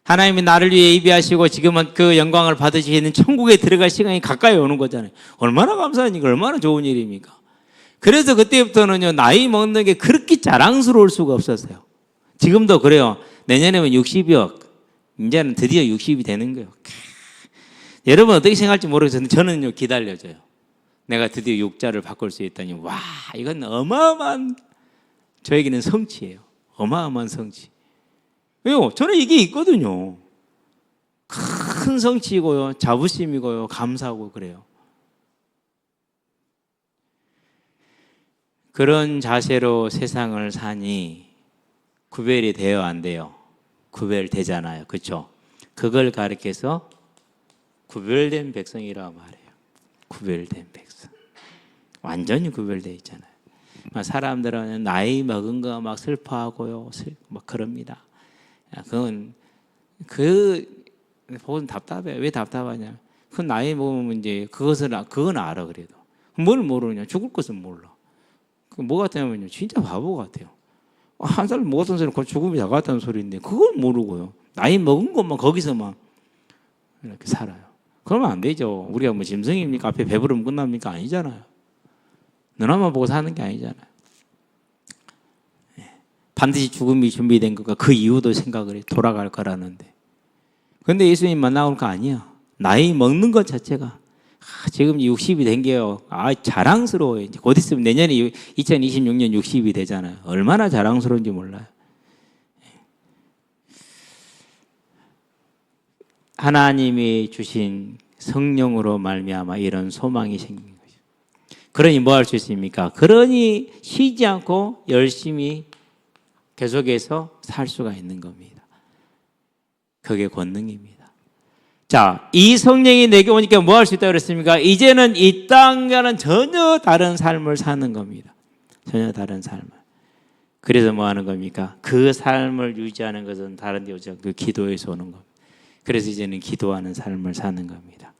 하나님이 나를 위해 예비하시고 지금은 그 영광을 받으시는 천국에 들어갈 시간이 가까이 오는 거잖아요. 얼마나 감사한 일, 얼마나 좋은 일입니까? 그래서 그때부터는요, 나이 먹는 게 그렇게 자랑스러울 수가 없었어요. 지금도 그래요. 내년에면 60이요. 이제는 드디어 60이 되는 거예요. 여러분 어떻게 생각할지 모르겠는데 저는요, 기다려져요. 내가 드디어 육자를 바꿀 수 있다니, 와, 이건 어마어마한, 저에게는 성취예요. 어마어마한 성취. 왜요? 저는 이게 있거든요. 큰 성취이고요, 자부심이고요, 감사하고 그래요. 그런 자세로 세상을 사니 구별이 돼요, 안 돼요? 구별되잖아요. 그렇죠? 그걸 가리켜서 구별된 백성이라 말해요. 구별된 백성. 완전히 구별되어 있잖아요. 사람들은 나이 먹은 거 막 슬퍼하고요, 막 그럽니다. 그건 보면 답답해요. 왜 답답하냐? 그 나이 먹으면 이제 그건 알아. 그래도 뭘 모르냐? 죽을 것은 몰라. 뭐 같냐면요, 진짜 바보 같아요. 한 살 먹었던 소리는 그 죽음이 다가왔다는 소리인데 그걸 모르고요, 나이 먹은 것만 거기서만 이렇게 살아요. 그러면 안 되죠. 우리가 뭐 짐승입니까? 앞에 배부르면 끝납니까? 아니잖아요. 눈앞만 보고 사는 게 아니잖아요. 반드시 죽음이 준비된 것과 그 이유도 생각을 해. 돌아갈 거라는데. 근데 예수님 만나올 거 아니야. 나이 먹는 것 자체가 지금 60이 된 게요, 자랑스러워요. 이제 곧 있으면 내년에 2026년 60이 되잖아요. 얼마나 자랑스러운지 몰라요. 하나님이 주신 성령으로 말미암아 이런 소망이 생긴 거죠. 그러니 뭐 할 수 있습니까? 그러니 쉬지 않고 열심히 계속해서 살 수가 있는 겁니다. 그게 권능입니다. 자, 이 성령이 내게 오니까 뭐 할 수 있다고 그랬습니까? 이제는 이 땅과는 전혀 다른 삶을 사는 겁니다. 전혀 다른 삶을. 그래서 뭐 하는 겁니까? 그 삶을 유지하는 것은 다른 데 오죠. 그 기도에서 오는 겁니다. 그래서 이제는 기도하는 삶을 사는 겁니다.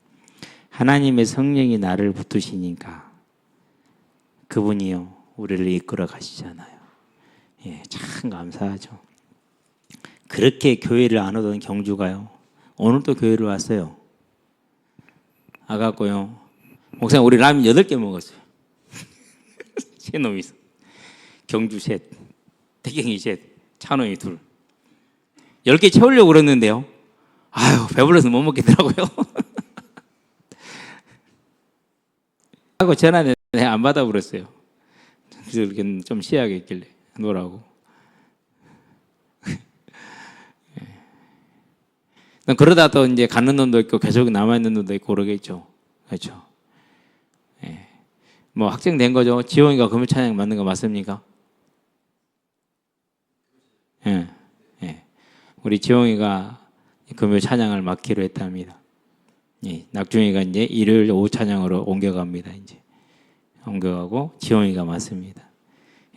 하나님의 성령이 나를 붙드시니까 그분이요, 우리를 이끌어 가시잖아요. 예, 참 감사하죠. 그렇게 교회를 안 오던 경주가요, 오늘 또 교회를 왔어요. 와갖고요, 목사님 우리 라면 8개 먹었어요. 세 놈이 있어. 경주 셋, 태경이 셋, 찬호이 둘. 10개 채우려고 그랬는데요, 아유 배불러서 못 먹겠더라고요. 하고 전화는 안 받아버렸어요. 그래서 이렇게 좀 쉬어야겠길래 노라고. 그러다 또 이제 가는 놈도 있고 계속 남아있는 놈도 있고 그러겠죠. 그렇죠. 예. 뭐 확정된 거죠. 지용이가 금요 찬양 맞는 거 맞습니까? 예. 예. 우리 지용이가 금요 찬양을 맡기로 했답니다. 예. 낙중이가 이제 일요일 오후 찬양으로 옮겨갑니다. 이제 옮겨가고 지용이가 맡습니다.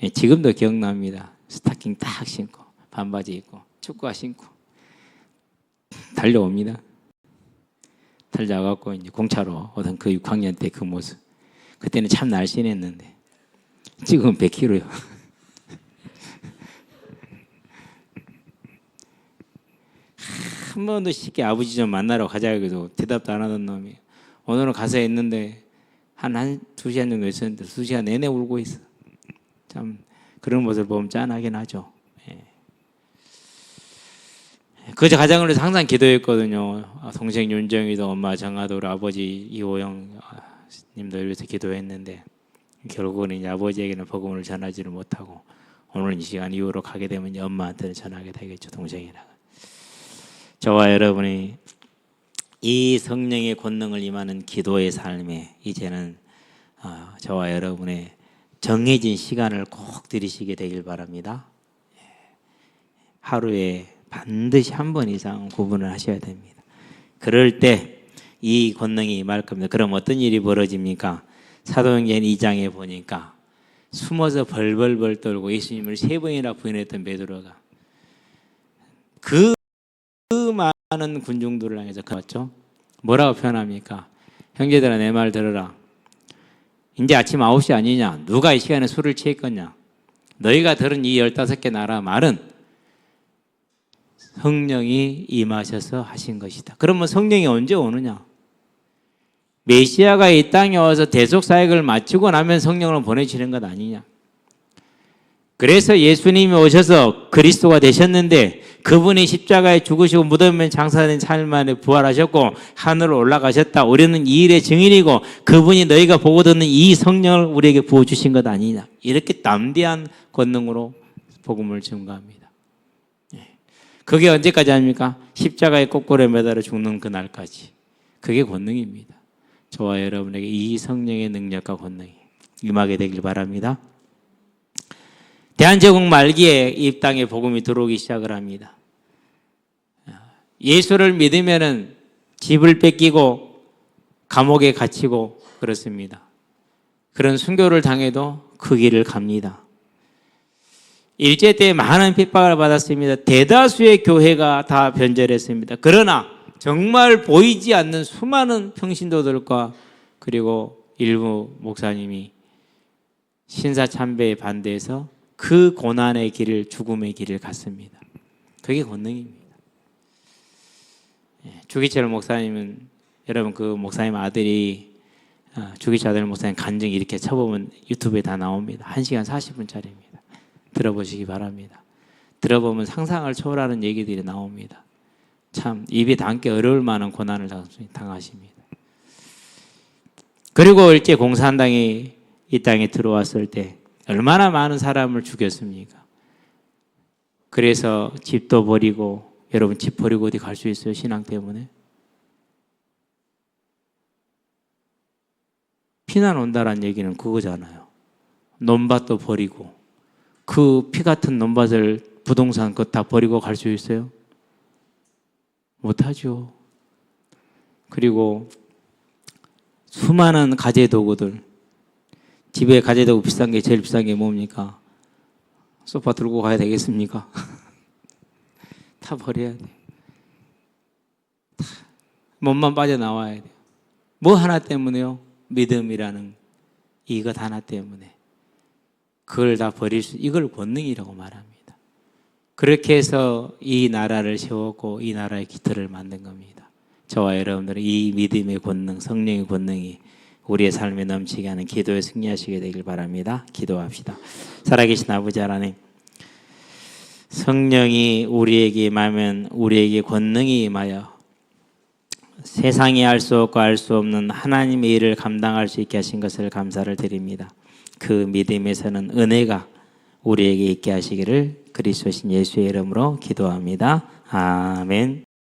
예. 지금도 기억납니다. 스타킹 딱 신고 반바지 입고 축구화 신고 달려옵니다. 달려가고 이제 공차로 오던 그 6학년 때 그 모습. 그때는 참 날씬했는데 지금은 100kg요. 한 번도 쉽게 아버지 좀 만나러 가자 해도 대답도 안 하던 놈이 오늘은 가서 했는데 한 2시간 정도 있었는데 2시간 내내 울고 있어. 참 그런 모습을 보면 짠하긴 하죠. 그 가장을 위해서 항상 기도했거든요. 동생 윤정이도, 엄마 정아도, 우리 아버지 이호영 님도 위해서 기도했는데 결국은 이제 아버지에게는 복음을 전하지를 못하고 오늘 이 시간 이후로 가게 되면 이제 엄마한테는 전하게 되겠죠. 동생이랑. 저와 여러분이 이 성령의 권능을 임하는 기도의 삶에 이제는 저와 여러분의 정해진 시간을 꼭 들이시게 되길 바랍니다. 하루에 반드시 한 번 이상 구분을 하셔야 됩니다. 그럴 때 이 권능이 임할 겁니다. 그럼 어떤 일이 벌어집니까? 사도행전 2장에 보니까 숨어서 벌벌벌 떨고 예수님을 3번이나 부인했던 베드로가 그 많은 군중들을 향해서 갔죠. 뭐라고 표현합니까? 형제들아 내 말 들어라. 이제 아침 9시 아니냐? 누가 이 시간에 술을 취했겠냐? 너희가 들은 이 15개 나라 말은 성령이 임하셔서 하신 것이다. 그러면 성령이 언제 오느냐? 메시아가 이 땅에 와서 대속사역을 마치고 나면 성령을 보내시는 것 아니냐? 그래서 예수님이 오셔서 그리스도가 되셨는데 그분이 십자가에 죽으시고 무덤에 장사된 3일 만에 부활하셨고 하늘로 올라가셨다. 우리는 이 일의 증인이고 그분이 너희가 보고 듣는 이 성령을 우리에게 부어주신 것 아니냐? 이렇게 담대한 권능으로 복음을 증거합니다. 그게 언제까지 합니까? 십자가에 거꾸로 매달아 죽는 그날까지. 그게 권능입니다. 저와 여러분에게 이 성령의 능력과 권능이 임하게 되길 바랍니다. 대한제국 말기에 이 땅에 복음이 들어오기 시작을 합니다. 예수를 믿으면은 집을 뺏기고 감옥에 갇히고 그렇습니다. 그런 순교를 당해도 그 길을 갑니다. 일제 때 많은 핍박을 받았습니다. 대다수의 교회가 다 변절했습니다. 그러나 정말 보이지 않는 수많은 평신도들과 그리고 일부 목사님이 신사참배에 반대해서 그 고난의 길을, 죽음의 길을 갔습니다. 그게 권능입니다. 주기철 목사님은, 여러분 그 목사님 아들이 주기철 아들 목사님 간증 이렇게 쳐보면 유튜브에 다 나옵니다. 1시간 40분짜리입니다. 들어보시기 바랍니다. 들어보면 상상을 초월하는 얘기들이 나옵니다. 참 입에 담기 어려울 만한 고난을 당하십니다. 그리고 일제 공산당이 이 땅에 들어왔을 때 얼마나 많은 사람을 죽였습니까? 그래서 집도 버리고, 여러분 집 버리고 어디 갈 수 있어요? 신앙 때문에? 피난 온다란 얘기는 그거잖아요. 논밭도 버리고, 그 피 같은 논밭을 부동산 것 다 버리고 갈 수 있어요? 못하죠. 그리고 수많은 가재 도구들, 집에 가재 도구 비싼 게 제일 비싼 게 뭡니까? 소파 들고 가야 되겠습니까? 다 버려야 돼요. 몸만 빠져나와야 돼요. 뭐 하나 때문에요? 믿음이라는 이것 하나 때문에. 그걸 다 버릴 수, 이걸 권능이라고 말합니다. 그렇게 해서 이 나라를 세웠고 이 나라의 기틀을 만든 겁니다. 저와 여러분들은 이 믿음의 권능, 성령의 권능이 우리의 삶에 넘치게 하는 기도에 승리하시게 되길 바랍니다. 기도합시다. 살아계신 아버지 하나님, 성령이 우리에게 임하면 우리에게 권능이 임하여 세상이 알 수 없고 알 수 없는 하나님의 일을 감당할 수 있게 하신 것을 감사를 드립니다. 그 믿음에서는 은혜가 우리에게 있게 하시기를 그리스도신 예수의 이름으로 기도합니다. 아멘.